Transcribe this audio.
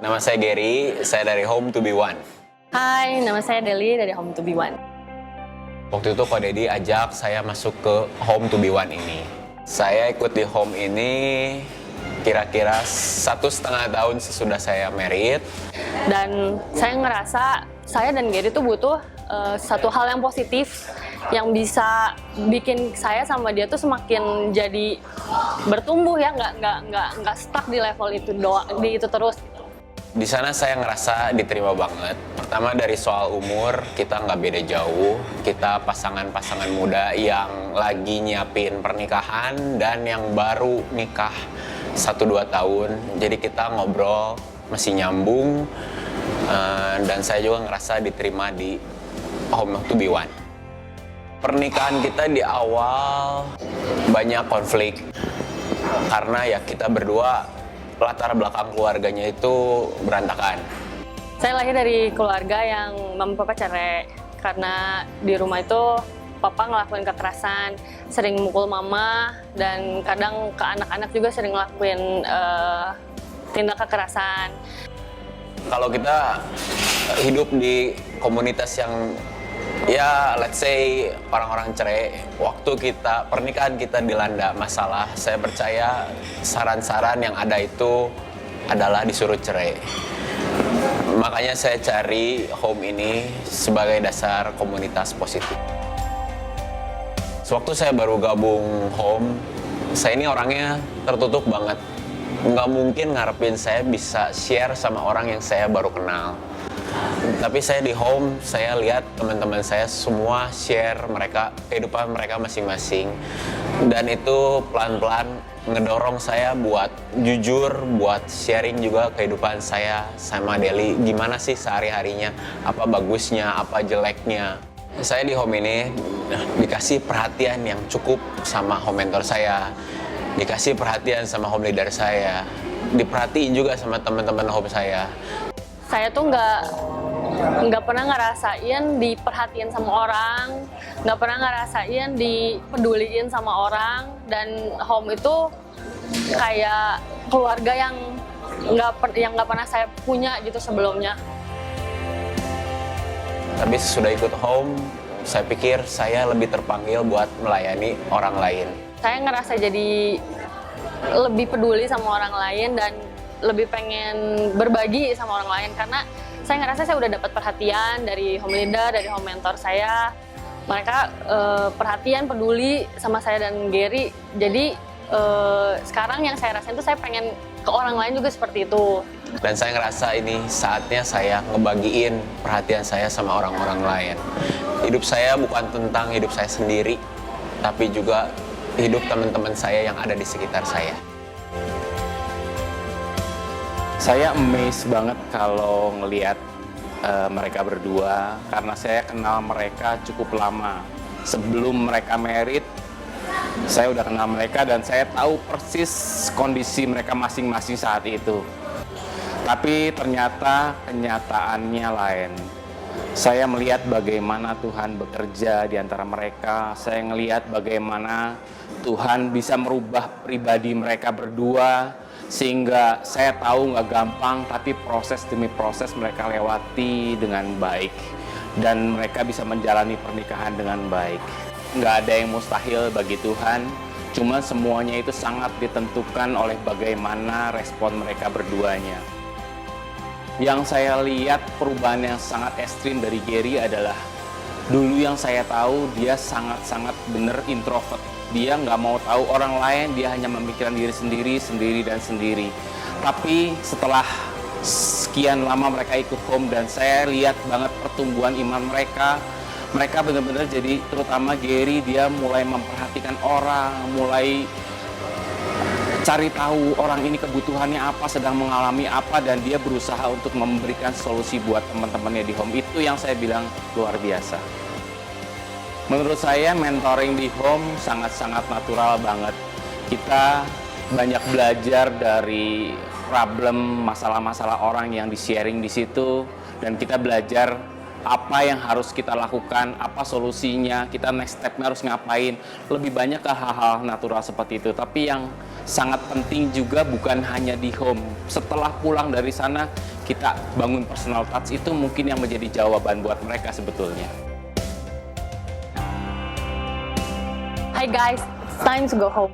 Nama saya Gary, saya dari Home to Be One. Hai, nama saya Deli dari Home to Be One. Waktu itu Ko Deddy ajak saya masuk ke Home to Be One ini. Saya ikut di Home ini kira-kira 1,5 tahun sesudah saya married. Dan saya ngerasa saya dan Gary tuh butuh satu hal yang positif yang bisa bikin saya sama dia tuh semakin jadi bertumbuh ya, nggak stuck di level itu doang, di itu terus. Di sana saya ngerasa diterima banget. Pertama dari soal umur, kita nggak beda jauh. Kita pasangan-pasangan muda yang lagi nyiapin pernikahan dan yang baru nikah 1-2 tahun. Jadi kita ngobrol masih nyambung. Dan saya juga ngerasa diterima di Home to Be One. Pernikahan kita di awal banyak konflik. Karena ya kita berdua latar belakang keluarganya itu berantakan. Saya lahir dari keluarga yang mama papa cerai karena di rumah itu papa ngelakuin kekerasan, sering mukul mama dan kadang ke anak-anak juga sering ngelakuin tindak kekerasan. Kalau kita hidup di komunitas yang ya let's say orang-orang cerai, waktu pernikahan kita dilanda masalah, saya percaya saran-saran yang ada itu adalah disuruh cerai. Makanya saya cari Home ini sebagai dasar komunitas positif. Sewaktu saya baru gabung Home, saya ini orangnya tertutup banget. Nggak mungkin ngarepin saya bisa share sama orang yang saya baru kenal. Tapi saya di Home, saya lihat teman-teman saya semua share kehidupan mereka masing-masing. Dan itu pelan-pelan ngedorong saya buat jujur, buat sharing juga kehidupan saya sama Deli. Gimana sih sehari-harinya, apa bagusnya, apa jeleknya. Saya di Home ini dikasih perhatian yang cukup sama home mentor saya. Dikasih perhatian sama home leader saya. Diperhatiin juga sama teman-teman Home saya. Saya tuh nggak pernah ngerasain diperhatiin sama orang, nggak pernah ngerasain dipeduliin sama orang, dan Home itu kayak keluarga yang nggak pernah saya punya gitu sebelumnya. Tapi sesudah ikut Home, saya pikir saya lebih terpanggil buat melayani orang lain. Saya ngerasa jadi lebih peduli sama orang lain dan lebih pengen berbagi sama orang lain karena saya ngerasa saya udah dapat perhatian dari home leader, dari home mentor saya. Mereka perhatian, peduli sama saya dan Gary. Jadi sekarang yang saya rasain itu saya pengen ke orang lain juga seperti itu. Dan saya ngerasa ini saatnya saya ngebagiin perhatian saya sama orang-orang lain. Hidup saya bukan tentang hidup saya sendiri, tapi juga hidup teman-teman saya yang ada di sekitar saya. Saya amazed banget kalau ngelihat mereka berdua karena saya kenal mereka cukup lama. Sebelum mereka married, saya udah kenal mereka dan saya tahu persis kondisi mereka masing-masing saat itu. Tapi ternyata kenyataannya lain. Saya melihat bagaimana Tuhan bekerja di antara mereka. Saya melihat bagaimana Tuhan bisa merubah pribadi mereka berdua. Sehingga saya tahu nggak gampang, tapi proses demi proses mereka lewati dengan baik. Dan mereka bisa menjalani pernikahan dengan baik. Nggak ada yang mustahil bagi Tuhan. Cuma semuanya itu sangat ditentukan oleh bagaimana respon mereka berduanya. Yang saya lihat perubahan yang sangat ekstrim dari Gary adalah dulu yang saya tahu dia sangat-sangat bener introvert. Dia nggak mau tahu orang lain, dia hanya memikirkan diri sendiri dan sendiri. Tapi setelah sekian lama mereka ikut Home dan saya lihat banget pertumbuhan iman mereka. Mereka benar-benar jadi, terutama Gary, dia mulai memperhatikan orang, mulai cari tahu orang ini kebutuhannya apa, sedang mengalami apa, dan dia berusaha untuk memberikan solusi buat teman-temannya di Home. Itu yang saya bilang luar biasa. Menurut saya mentoring di Home sangat-sangat natural banget. Kita banyak belajar dari problem, masalah-masalah orang yang di-sharing di situ, dan kita belajar apa yang harus kita lakukan, apa solusinya, kita next step-nya harus ngapain. Lebih banyak ke hal-hal natural seperti itu. Tapi yang sangat penting juga bukan hanya di Home. Setelah pulang dari sana, kita bangun personal touch itu mungkin yang menjadi jawaban buat mereka sebetulnya. Hi guys, it's time to go home.